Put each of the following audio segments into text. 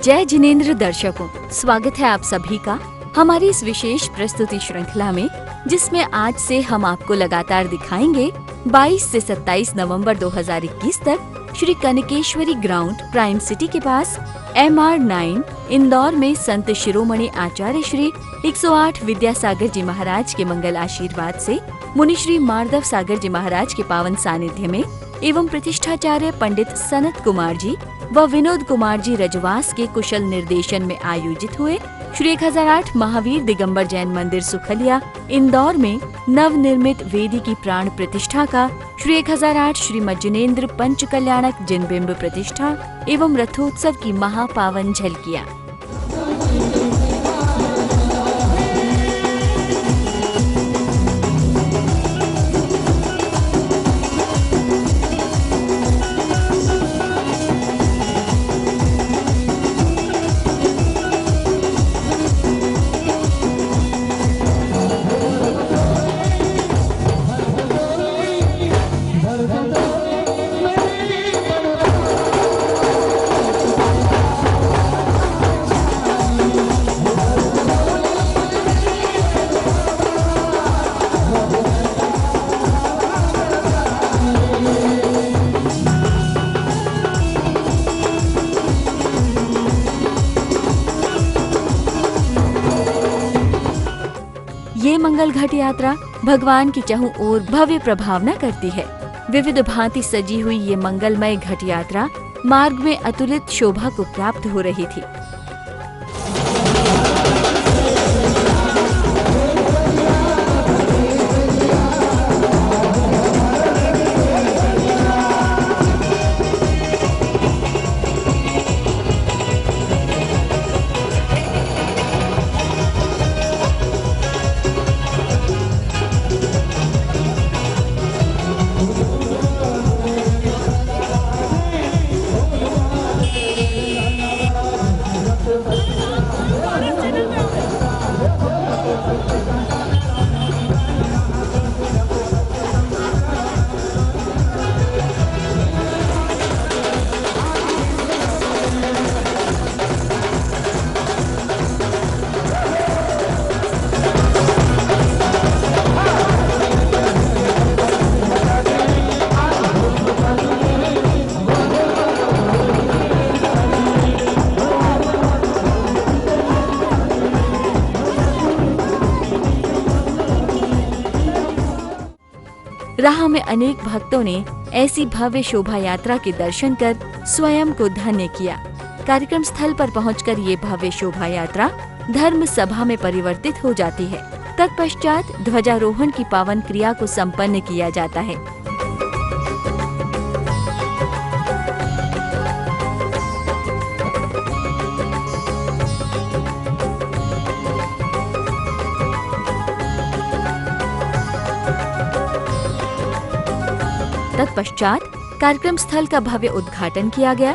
जय जिनेंद्र दर्शकों, स्वागत है आप सभी का हमारी इस विशेष प्रस्तुति श्रृंखला में, जिसमें आज से हम आपको लगातार दिखाएंगे 22 से 27 नवंबर 2021 तक Shri Kankeshwari ground prime city के पास MR9 इंदौर में संत शिरोमणि आचार्य श्री 108 विद्यासागर जी महाराज के मंगल आशीर्वाद से मुनि श्री मार्दव सागर जी महाराज के पावन सानिध्य में एवं प्रतिष्ठाचार्य पंडित सनत कुमार जी व विनोद कुमार जी रजवास के कुशल निर्देशन में आयोजित हुए श्री 1008 महावीर दिगंबर जैन मंदिर सुखलिया इंदौर में नव निर्मित वेदी की प्राण प्रतिष्ठा का श्री 1008 श्रीमद जिनेंद्र पंच कल्याणक जिनबिंब प्रतिष्ठा एवं रथोत्सव की महापावन झलकियां। ये मंगल घट यात्रा भगवान की चहुं ओर भव्य प्रभावना करती है। विविध भांति सजी हुई ये मंगलमय घट यात्रा मार्ग में अतुलित शोभा को प्राप्त हो रही थी। राह में अनेक भक्तों ने ऐसी भव्य शोभा यात्रा के दर्शन कर स्वयं को धन्य किया। कार्यक्रम स्थल पर पहुंचकर ये भव्य शोभा यात्रा धर्म सभा में परिवर्तित हो जाती है। तत्पश्चात ध्वजारोहण की पावन क्रिया को संपन्न किया जाता है। तत्पश्चात कार्यक्रम स्थल का भव्य उद्घाटन किया गया।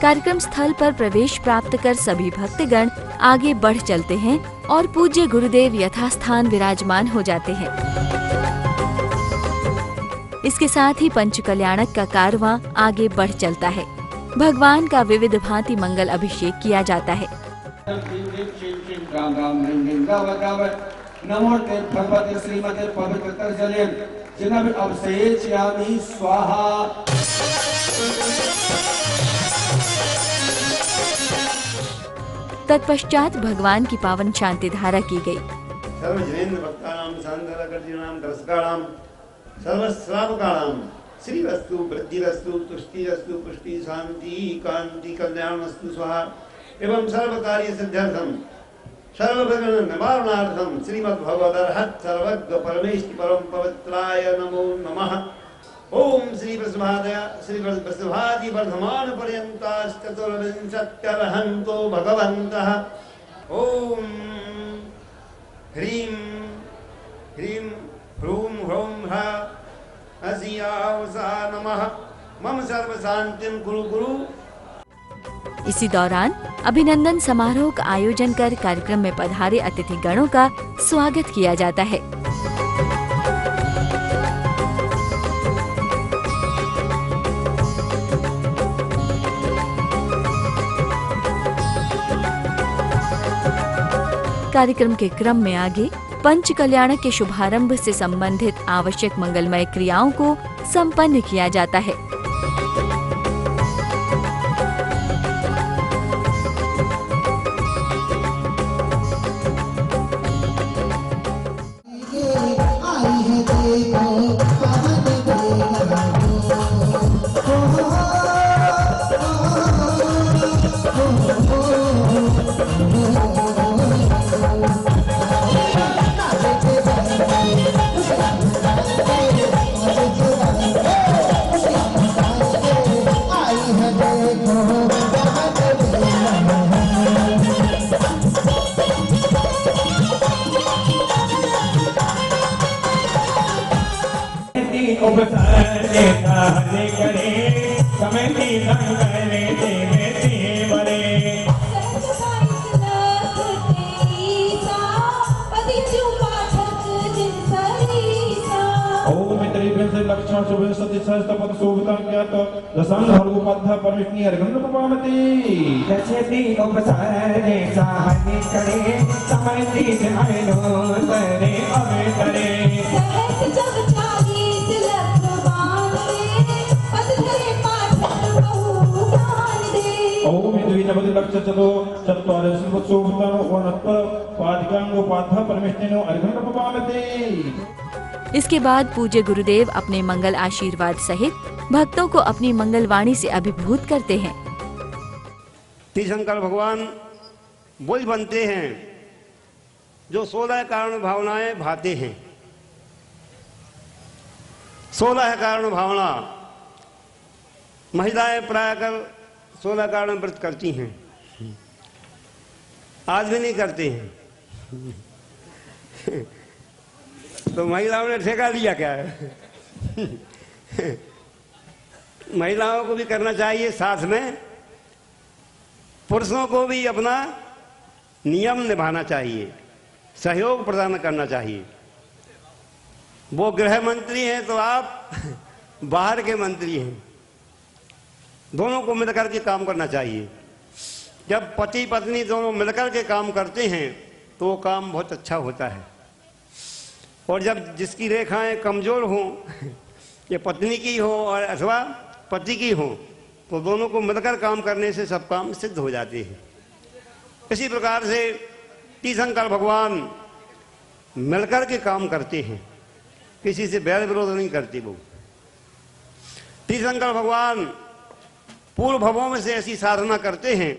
कार्यक्रम स्थल पर प्रवेश प्राप्त कर सभी भक्तगण आगे बढ़ चलते हैं और पूज्य गुरुदेव यथास्थान विराजमान हो जाते हैं। इसके साथ ही पंच कल्याणक का कारवां आगे बढ़ चलता है। भगवान का विविध भांति मंगल अभिषेक किया जाता है। नमोते भगवते श्रीमते पवित्र तर्जले जिनमें अवसेचयामि स्वाहा। तत्पश्चात भगवान की पावन शांति धारा की गई। सर्व जिनेंद्र भक्तानां सांधरकर्जिनां दर्शकाणां सर्व श्रावकाणां श्री वस्तु वृद्धिरस्तु तुष्टिरस्तु पुष्टि शांति कांति कल्याणस्तु स्वाहा एवं सर्व कार्य सिद्ध्यर्थम सर्वभगन निवारणार्थम श्रीमद् भगवदर्हत् सर्वज्ञ परमेष्टि परम पवित्राय नमो नमः। ओम श्री वृषभादि वर्धमान पर्यन्ताश्चतुर्विंशत्यर्हन्तो भगवन्तः। ओम ह्रीं ह्रीं ह्रूं ह्रौं ह्रः असियावसा नमः। मम सर्व शांतिं कुरु कुरु। इसी दौरान अभिनंदन समारोह का आयोजन कर कार्यक्रम में पधारे अतिथि गणों का स्वागत किया जाता है। कार्यक्रम के क्रम में आगे पंच कल्याण के शुभारंभ से संबंधित आवश्यक मंगलमय क्रियाओं को संपन्न किया जाता है। लक्ष्मण शुभे सती सहस्त्रपद शोभितं ज्ञात रसं हरगुपद्ध परमेष्णि अर्घं यच्छति उपसारे साहनिकरे समयति जयनो तरे अवेतरे सहस जग चालीस लख बाणे पदधरे पाठक बहु ज्ञान दे। ओम द्विनवति लक्ष चतो चत्वारि शोभितं वनत्व पादिकांगोपाद्ध परमेष्णिनो अर्घं। इसके बाद पूज्य गुरुदेव अपने मंगल आशीर्वाद सहित भक्तों को अपनी मंगल वाणी से अभिभूत करते हैं। तीर्थंकर भगवान वही बनते हैं जो 16 कारण भावनाएं भाते हैं। 16 कारण भावना महिलाएं प्राय कर 16 कारण व्रत करती हैं, आज भी नहीं करते हैं। तो महिलाओं ने ठेका लिया क्या है? महिलाओं को भी करना चाहिए, साथ में पुरुषों को भी अपना नियम निभाना चाहिए, सहयोग प्रदान करना चाहिए। वो गृह मंत्री हैं तो आप बाहर के मंत्री हैं, दोनों को मिलकर के काम करना चाहिए। जब पति पत्नी दोनों मिलकर के काम करते हैं तो वो काम बहुत अच्छा होता है। और जब जिसकी रेखाएं कमज़ोर हों, ये पत्नी की हो और अथवा पति की हो, तो दोनों को मिलकर काम करने से सब काम सिद्ध हो जाते हैं। इसी प्रकार से तीर्थंकर भगवान मिलकर के काम करते हैं, किसी से बैर विरोध नहीं करते। वो तीर्थंकर भगवान पूर्व भवों में से ऐसी साधना करते हैं,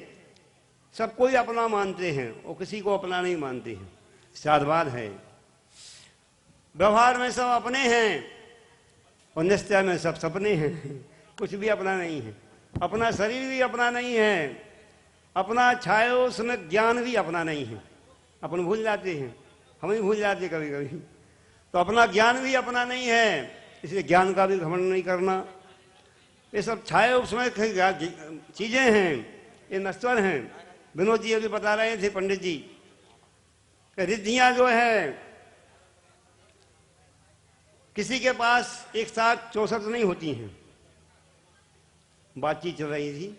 सबको ही अपना मानते हैं और किसी को अपना नहीं मानते हैं। साधवाद है, व्यवहार में सब अपने हैं और निश्चय में सब सपने हैं। कुछ भी अपना नहीं है, अपना शरीर भी अपना नहीं है, अपना छायो उसमें ज्ञान भी अपना नहीं है। अपन भूल जाते हैं, हम ही भूल जाते कभी कभी। तो अपना ज्ञान भी अपना नहीं है, इसलिए ज्ञान का भी घमंड नहीं करना। ये सब छायो उसमें चीज़ें हैं, ये नश्वर हैं। विनोद जी अभी बता रहे थे, पंडित जी, रिद्धियाँ जो है किसी के पास एक साथ 64 नहीं होती हैं। बातचीत चल रही थी,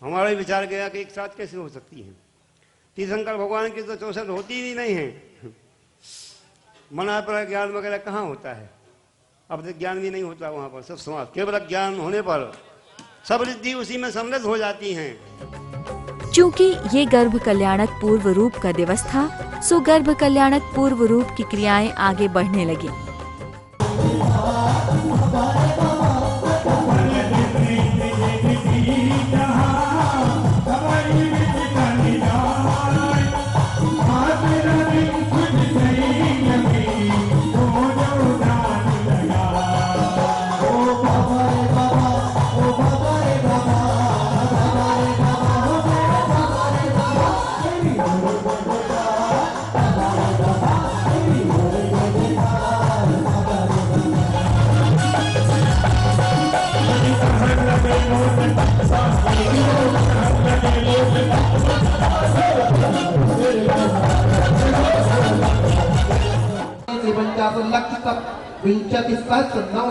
हमारा भी विचार गया कि एक साथ कैसे हो सकती है। तीर्थंकर भगवान की तो 64 होती ही नहीं है। मना पर ज्ञान वगैरह कहाँ होता है, अब तक ज्ञान भी नहीं होता वहाँ पर, सब समाज। केवल ज्ञान होने पर सब रिद्धि उसी में सम्मिलित हो जाती हैं। चूँकि ये गर्भ कल्याणक पूर्व रूप का दिवस था, सो गर्भ कल्याणक पूर्व रूप की क्रियाएं आगे बढ़ने लगी। लक्ष्य तक विंशति सहस्र 9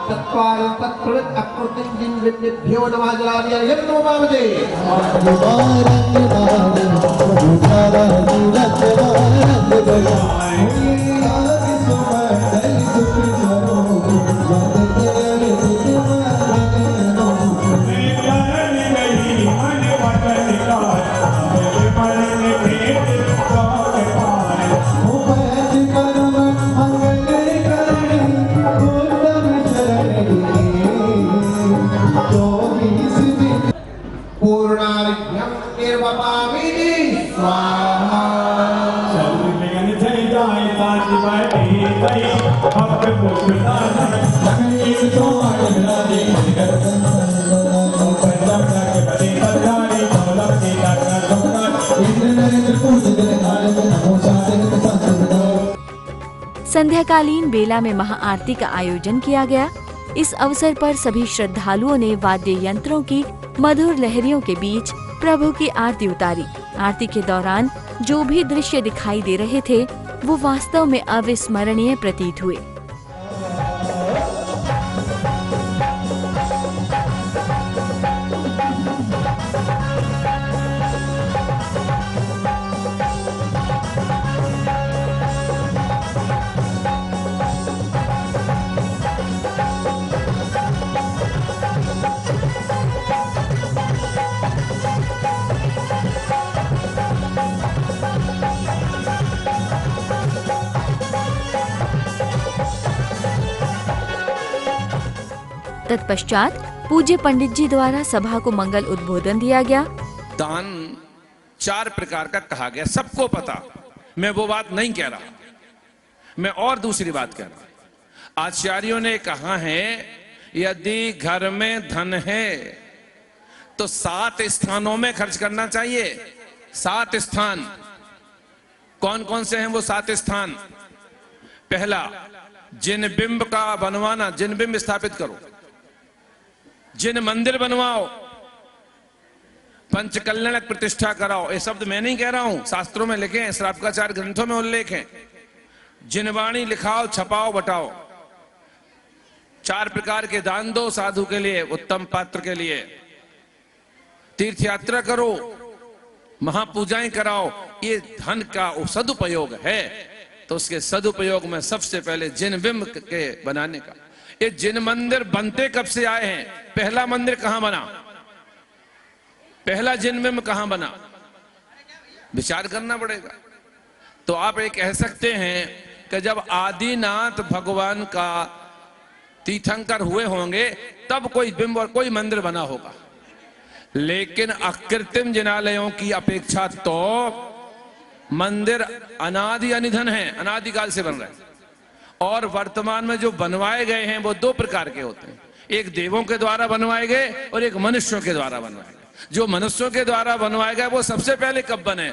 चत्वारि तत्प्रवृत्त अकृतिं जिन्भ्यो नमः जलादिया यन्नो मामदे पूर्णार्घ्यं निर्वपामिनि स्वाहा चलने जय जाय ताति बैठी तई भक्त पुष्पता जगीर तो आगला दे करतन पंजाब के बड़े बजारी दौलत की डाका धोखा इंद्र नरेंद्र पूजित नाम नमो शास्त्र संसदा। संध्याकालीन बेला में महाआरती का आयोजन किया गया। इस अवसर पर सभी श्रद्धालुओं ने वाद्य यंत्रों की मधुर लहरियों के बीच प्रभु की आरती उतारी। आरती के दौरान जो भी दृश्य दिखाई दे रहे थे वो वास्तव में अविस्मरणीय प्रतीत हुए। तत्पश्चात पूज्य पंडित जी द्वारा सभा को मंगल उद्बोधन दिया गया। दान 4 प्रकार का कहा गया, सबको पता, मैं वो बात नहीं कह रहा, मैं और दूसरी बात कह रहा। आचार्यों ने कहा है यदि घर में धन है तो 7 स्थानों में खर्च करना चाहिए। 7 स्थान कौन कौन से हैं वो 7 स्थान? पहला, जिन बिंब का बनवाना, जिन बिंब स्थापित करो, जिन मंदिर बनवाओ, पंचकल्याणक प्रतिष्ठा कराओ। ये शब्द मैं नहीं कह रहा हूं, शास्त्रों में लिखे हैं, श्रावकाचार्य ग्रंथों में उल्लेख है। जिनवाणी लिखाओ, छपाओ, बटाओ। 4 प्रकार के दान दो साधु के लिए, उत्तम पात्र के लिए। तीर्थ यात्रा करो, महापूजाएं कराओ। ये धन का सदुपयोग है, तो उसके सदुपयोग में सबसे पहले जिन बिंब के बनाने का। ये जिन मंदिर बनते कब से आए हैं? पहला मंदिर कहां बना? पहला जिन बिंब कहां बना? विचार करना पड़ेगा। तो आप ये कह सकते हैं कि जब आदिनाथ भगवान का तीर्थंकर हुए होंगे तब कोई बिंब और कोई मंदिर बना होगा, लेकिन अकृत्रिम जिनालयों की अपेक्षा तो मंदिर अनादि अनिधन है, अनादिकाल से बन रहे हैं। और वर्तमान में जो बनवाए गए हैं वो 2 प्रकार के होते हैं, एक देवों के द्वारा बनवाए गए और एक मनुष्यों के द्वारा बनवाए गए। जो मनुष्यों के द्वारा बनवाए गए वो सबसे पहले कब बने?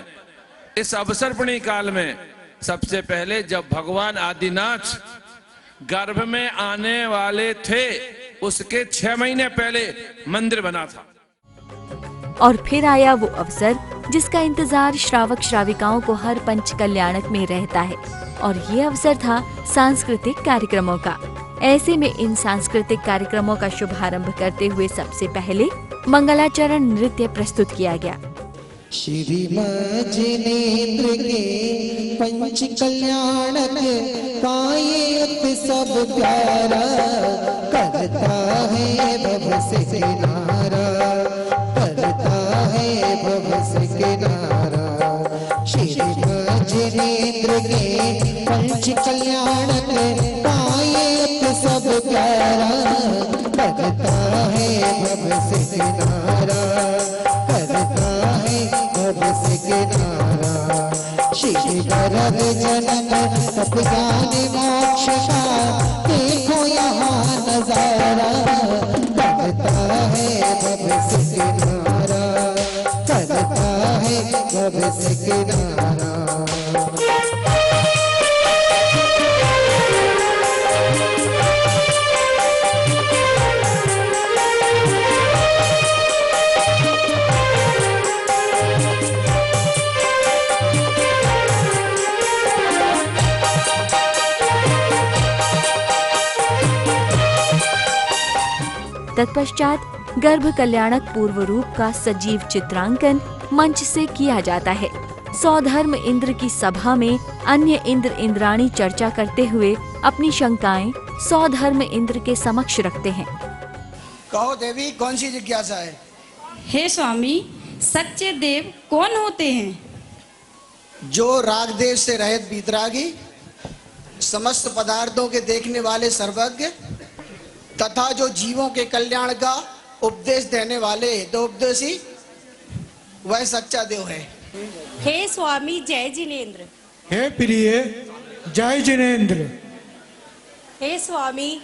इस अवसर्पणी काल में। सबसे पहले जब भगवान आदिनाथ गर्भ में आने वाले थे उसके 6 महीने पहले मंदिर बना था। और फिर आया वो अवसर जिसका इंतजार श्रावक श्राविकाओं को हर पंच कल्याणक में रहता है, और ये अवसर था सांस्कृतिक कार्यक्रमों का। ऐसे में इन सांस्कृतिक कार्यक्रमों का शुभारंभ करते हुए सबसे पहले मंगलाचरण नृत्य प्रस्तुत किया गया। श्री जिनेन्द्र के पंच कल्याणक का ये उत्सव प्यारा, करता है भव से किनारा, करता है भव से किनारा। श्री जिनेन्द्र के पंच कल्याणक का ये उत्सव प्यारा, करता है भव से किनारा, करता है भव से किनारा। श्री गर्भ जनन तप ज्ञान मोक्ष का देखो यहाँ नजारा, करता है भव से किनारा, करता है भव से किनारा। तत्पश्चात गर्भ कल्याणक पूर्व रूप का सजीव चित्रांकन मंच से किया जाता है। सौधर्म इंद्र की सभा में अन्य इंद्र इंद्राणी चर्चा करते हुए अपनी शंकाएं सौधर्म इंद्र के समक्ष रखते हैं। कहो देवी, कौन सी जिज्ञासा है? हे स्वामी, सच्चे देव कौन होते हैं? जो राग देव से रहित वीतरागी, समस्त पदार्थों के देखने वाले सर्वज्ञ तथा जो जीवों के कल्याण का उपदेश देने वाले हितोपदेशी, वह सच्चा देव है। हे स्वामी, जय जिनेन्द्र। हे प्रिय, जय जिनेन्द्र। हे स्वामी,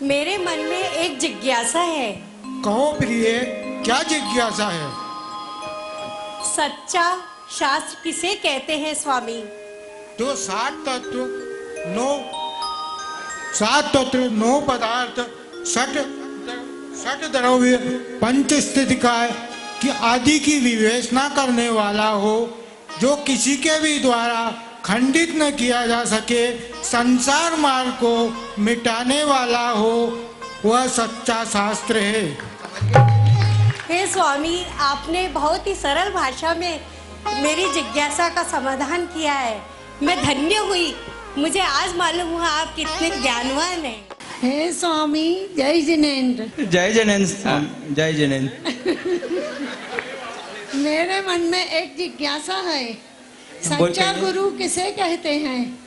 मेरे मन में एक जिज्ञासा है। कहो प्रिय, क्या जिज्ञासा है? सच्चा शास्त्र किसे कहते हैं स्वामी? तो सात तत्व, नौ पदार्थ, षट द्रव्य, पंच स्थितिकाय कि आदि की विवेचना करने वाला हो, जो किसी के भी द्वारा खंडित न किया जा सके, संसार मार्ग को मिटाने वाला हो, वह सच्चा शास्त्र है। हे स्वामी, आपने बहुत ही सरल भाषा में मेरी जिज्ञासा का समाधान किया है। मैं धन्य हुई। मुझे आज मालूम हुआ आप कितने ज्ञानवान हैं। हे स्वामी, जय जिनेन्द्र। जय जिनेन्द्र, जय जिनेन्द्र। मेरे मन में एक जिज्ञासा है, सच्चा गुरु किसे कहते हैं?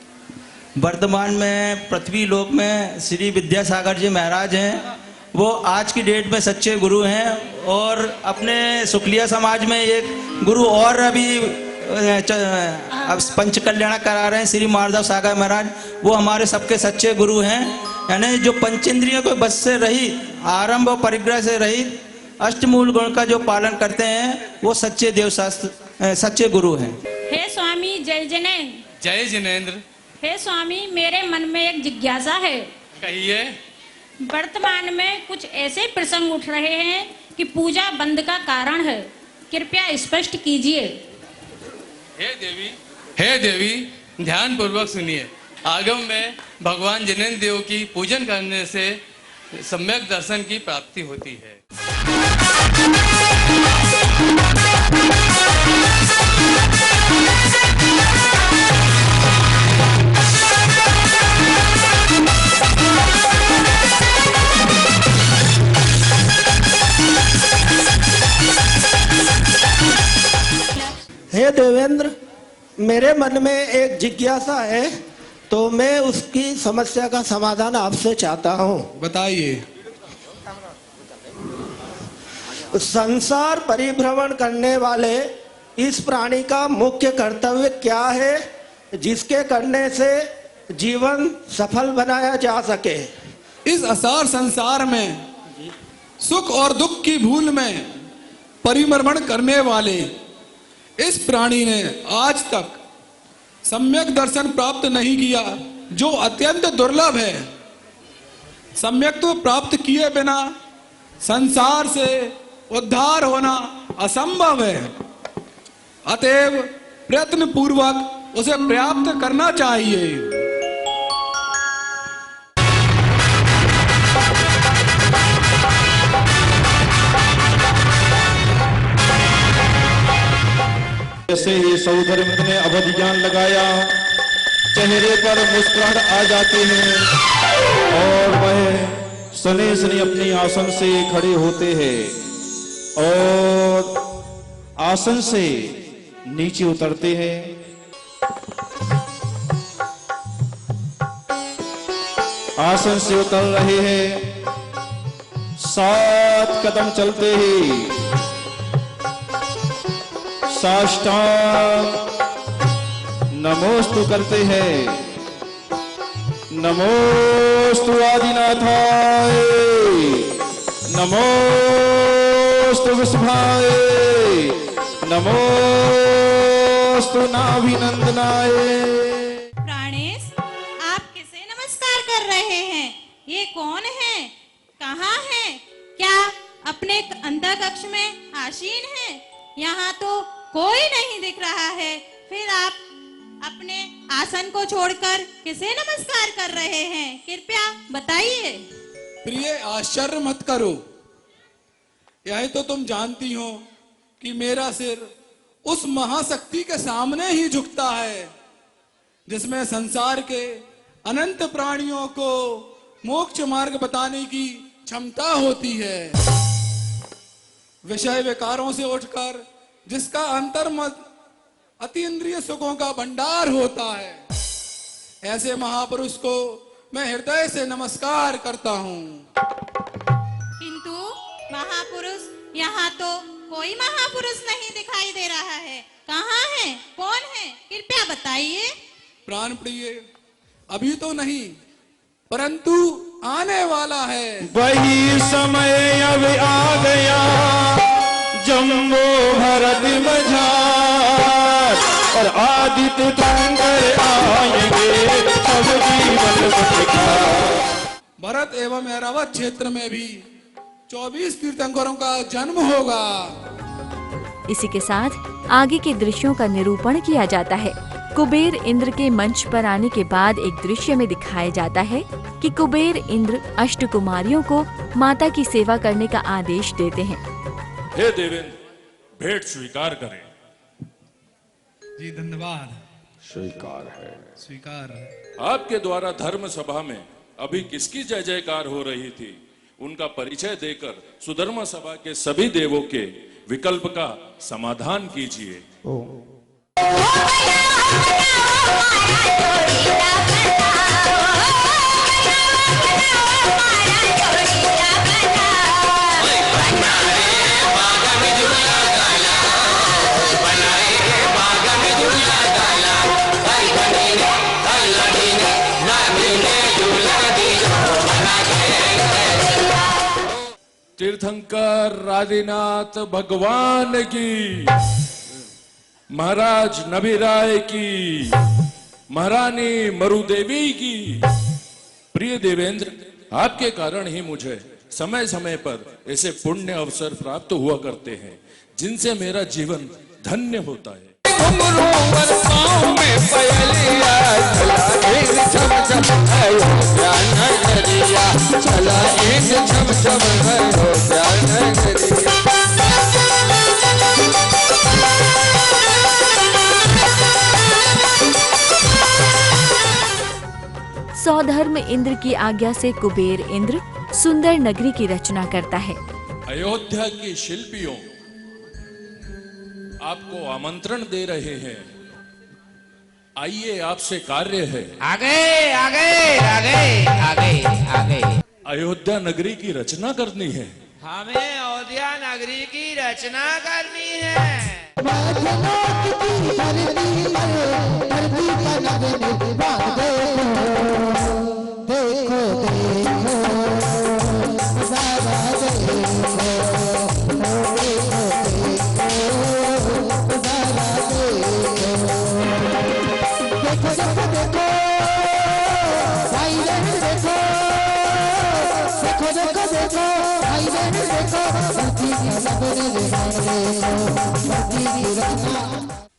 वर्तमान में पृथ्वी लोक में श्री विद्यासागर जी महाराज हैं, वो आज की डेट में सच्चे गुरु हैं। और अपने शुक्लिया समाज में एक गुरु और अभी अब पंच कल्याण करा रहे हैं, श्री माधव सागर महाराज, वो हमारे सबके सच्चे गुरु हैं। यानी जो पंचेंद्रियों को बस से रहित, आरंभ और परिग्रह से रहित अष्टमूल गुण का जो पालन करते हैं, वो सच्चे देव शास्त्र सच्चे गुरु हैं। हे स्वामी, जय जिनेन्द्र। जय जिनेन्द्र। हे स्वामी, मेरे मन में एक जिज्ञासा है। कहिए। वर्तमान में कुछ ऐसे प्रसंग उठ रहे हैं कि पूजा बंद का कारण है, कृपया स्पष्ट कीजिए। हे देवी, ध्यान पूर्वक सुनिए। आगम में भगवान जिनेन्द्र देव की पूजन करने से सम्यक दर्शन की प्राप्ति होती है। हे देवेंद्र, मेरे मन में एक जिज्ञासा है, तो मैं उसकी समस्या का समाधान आपसे चाहता हूँ। बताइए। संसार परिभ्रमण करने वाले इस प्राणी का मुख्य कर्तव्य क्या है, जिसके करने से जीवन सफल बनाया जा सके? इस असार संसार में सुख और दुख की भूल में परिभ्रमण करने वाले इस प्राणी ने आज तक सम्यक दर्शन प्राप्त नहीं किया, जो अत्यंत दुर्लभ है। सम्यक तो प्राप्त किए बिना संसार से उद्धार होना असंभव है। अतएव प्रयत्न पूर्वक उसे प्राप्त करना चाहिए। जैसे ही सौधर्म ने अवधि ज्ञान लगाया, चेहरे पर मुस्कुराहट आ जाते हैं और वह सने सने अपनी आसन से खड़े होते हैं और आसन से नीचे उतरते हैं। आसन से उतर रहे हैं, 7 कदम चलते ही साष्टांग नमोस्तु करते हैं। नमोस्तु आदिनाथाय, नमोस्तु विष्णुभाय, नमोस्तु नाभिनंदनाय। प्राणेश, आप किसे नमस्कार कर रहे हैं? ये कौन है? कहाँ है? क्या अपने अंदर कक्ष में आसीन है? यहाँ तो कोई नहीं दिख रहा है। फिर आप अपने आसन को छोड़कर किसे नमस्कार कर रहे हैं? कृपया बताइए। प्रिय, आश्चर्य मत करो। यही तो तुम जानती हो कि मेरा सिर उस महाशक्ति के सामने ही झुकता है जिसमें संसार के अनंत प्राणियों को मोक्ष मार्ग बताने की क्षमता होती है। विषय विकारों से उठकर जिसका अंतर्मत अतीन्द्रिय सुखों का भंडार होता है, ऐसे महापुरुष को मैं हृदय से नमस्कार करता हूँ। किंतु महापुरुष, यहाँ तो कोई महापुरुष नहीं दिखाई दे रहा है। कहाँ है, कौन है, कृपया बताइए। प्राण प्रिय, अभी तो नहीं, परंतु आने वाला है। वही समय अब आ गया, जम्बो भरत मझार, और आदित्य तुंगर आएंगे सब जीवन सुखकार। भरत एवं ऐरावत क्षेत्र में भी 24 तीर्थंकरों का जन्म होगा। इसी के साथ आगे के दृश्यों का निरूपण किया जाता है। कुबेर इंद्र के मंच पर आने के बाद एक दृश्य में दिखाया जाता है कि कुबेर इंद्र अष्टकुमारियों को माता की सेवा करने का आदेश देते हैं। हे देवेंद्र, भेंट स्वीकार करें। जी धन्यवाद। स्वीकार है, स्वीकार है। आपके द्वारा धर्म सभा में अभी किसकी जय जयकार हो रही थी, उनका परिचय देकर सुधर्मा सभा के सभी देवों के विकल्प का समाधान कीजिए। तीर्थंकर आदिनाथ भगवान की, महाराज नबीराय की, महारानी मरुदेवी की। प्रिय देवेंद्र, आपके कारण ही मुझे समय समय पर ऐसे पुण्य अवसर प्राप्त हुआ करते हैं जिनसे मेरा जीवन धन्य होता है। सौधर्म इंद्र की आज्ञा से कुबेर इंद्र सुंदर नगरी की रचना करता है। अयोध्या के शिल्पियों आपको आमंत्रण दे रहे हैं, आइए आपसे कार्य है। आगे आगे आगे आगे आगे। अयोध्या नगरी की रचना करनी है। हमें अयोध्या नगरी की रचना करनी है।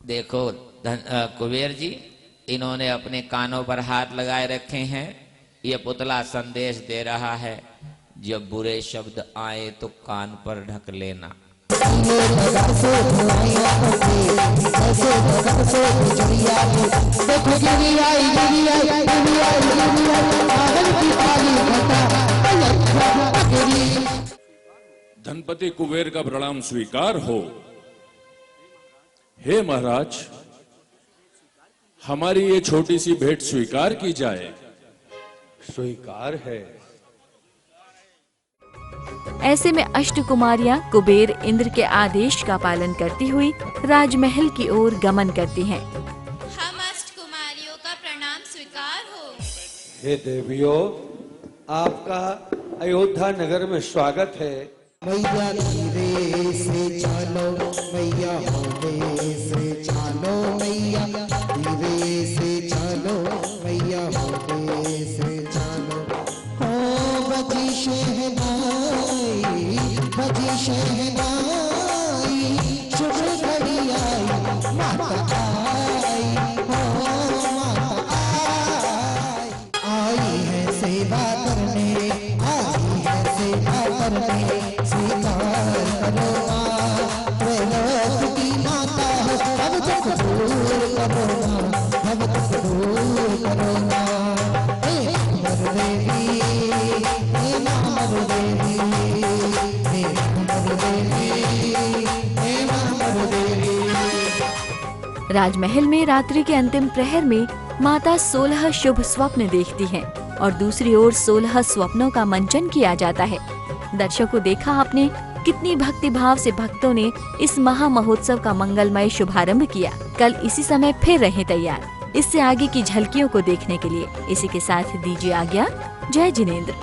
देखो कुबेर जी, इन्होंने अपने कानों पर हाथ लगाए रखे हैं। ये पुतला संदेश दे रहा है, जब बुरे शब्द आए तो कान पर ढक लेना। धनपति कुबेर का प्रणाम स्वीकार हो। हे महाराज, हमारी ये छोटी सी भेंट स्वीकार की जाए। स्वीकार है। ऐसे में अष्टकुमारियां कुबेर इंद्र के आदेश का पालन करती हुई राजमहल की ओर गमन करती हैं। हम अष्टकुमारियों का प्रणाम स्वीकार हो। हे देवियों, आपका अयोध्या नगर में स्वागत है। मैया धीरे से चलो, मैया होले से चलो, मैया धीरे से चलो, मैया होले से चलो। हो बजी शहनाई, बजी शहनाई, शुभ घड़ी आई, माता आई, हो माता आई। आई है सेवा करने, आई है सेवा करने, स्वीकार करो माँ, त्रैलोक की माता हो, भव दुख दूर करो माँ, भव दुख दूर करो माँ। हे अमर देवी, हे माँ अमर देवी, हे अमर देवी, हे माँ अमर देवी। राजमहल में रात्रि के अंतिम प्रहर में माता 16 शुभ स्वप्न देखती हैं और दूसरी ओर 16 स्वप्नों का मंचन किया जाता है। दर्शकों, देखा आपने कितनी भक्ति भाव से भक्तों ने इस महा महोत्सव का मंगलमय शुभारंभ किया। कल इसी समय फिर रहें तैयार इससे आगे की झलकियों को देखने के लिए। इसी के साथ दीजिए आज्ञा। जय जिनेंद्र।